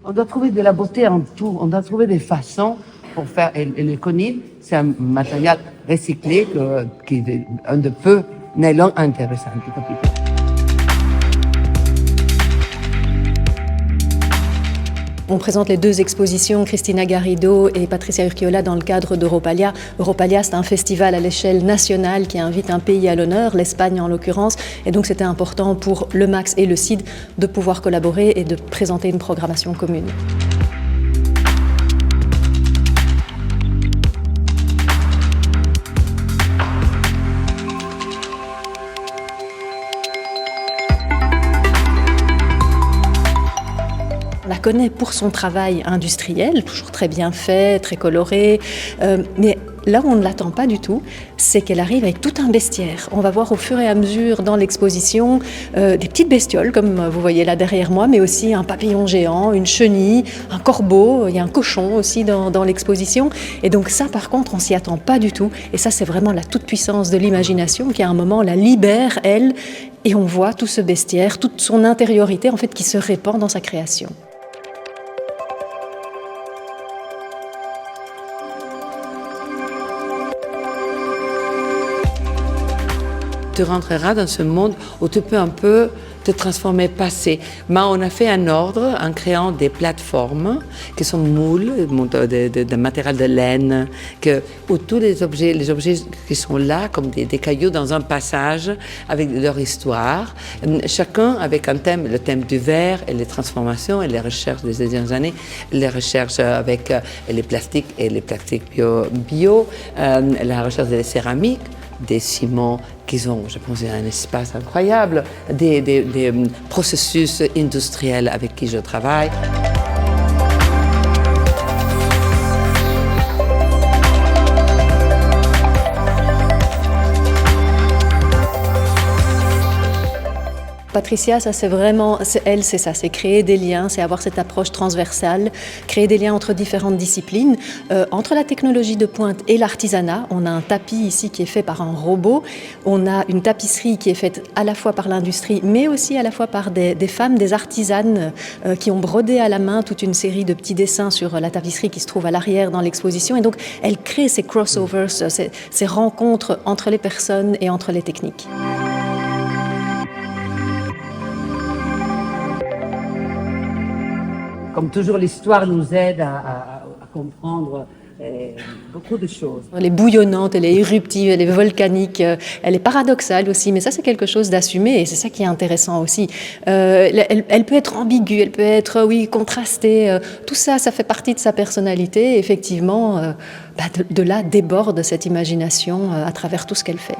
On doit trouver de la beauté en tout. On doit trouver des façons pour faire. Et le conil, c'est un matériel recyclé qui est un de peu nylon intéressant. On présente les deux expositions, Cristina Garrido et Patricia Urquiola, dans le cadre d'Europalia. Europalia, c'est un festival à l'échelle nationale qui invite un pays à l'honneur, l'Espagne en l'occurrence. Et donc c'était important pour le MAX et le CID de pouvoir collaborer et de présenter une programmation commune. On la connaît pour son travail industriel, toujours très bien fait, très coloré, mais là où on ne l'attend pas du tout, c'est qu'elle arrive avec tout un bestiaire. On va voir au fur et à mesure dans l'exposition des petites bestioles, comme vous voyez là derrière moi, mais aussi un papillon géant, une chenille, un corbeau, il y a un cochon aussi dans l'exposition. Et donc ça, par contre, on s'y attend pas du tout. Et ça, c'est vraiment la toute-puissance de l'imagination qui, à un moment, la libère, elle, et on voit tout ce bestiaire, toute son intériorité, en fait, qui se répand dans sa création. Tu rentreras dans ce monde où tu peux un peu te transformer passé. Mais on a fait un ordre en créant des plateformes qui sont moules, de matériel de laine, où tous les objets qui sont là, comme des cailloux dans un passage, avec leur histoire, chacun avec un thème, le thème du verre et les transformations et les recherches des dernières années, les recherches avec les plastiques et les plastiques bio, la recherche des céramiques, des ciments qui ont, je pense, un espace incroyable, des processus industriels avec qui je travaille. Patricia, ça c'est vraiment, elle c'est ça, c'est créer des liens, c'est avoir cette approche transversale, créer des liens entre différentes disciplines, entre la technologie de pointe et l'artisanat. On a un tapis ici qui est fait par un robot, on a une tapisserie qui est faite à la fois par l'industrie, mais aussi à la fois par des femmes, des artisanes qui ont brodé à la main toute une série de petits dessins sur la tapisserie qui se trouve à l'arrière dans l'exposition. Et donc, elle crée ces crossovers, ces rencontres entre les personnes et entre les techniques. Comme toujours, l'histoire nous aide à comprendre beaucoup de choses. Elle est bouillonnante, elle est éruptive, elle est volcanique, elle est paradoxale aussi, mais ça c'est quelque chose d'assumé et c'est ça qui est intéressant aussi. Elle peut être ambiguë, elle peut être, oui, contrastée, tout ça, ça fait partie de sa personnalité et effectivement, de là déborde cette imagination à travers tout ce qu'elle fait.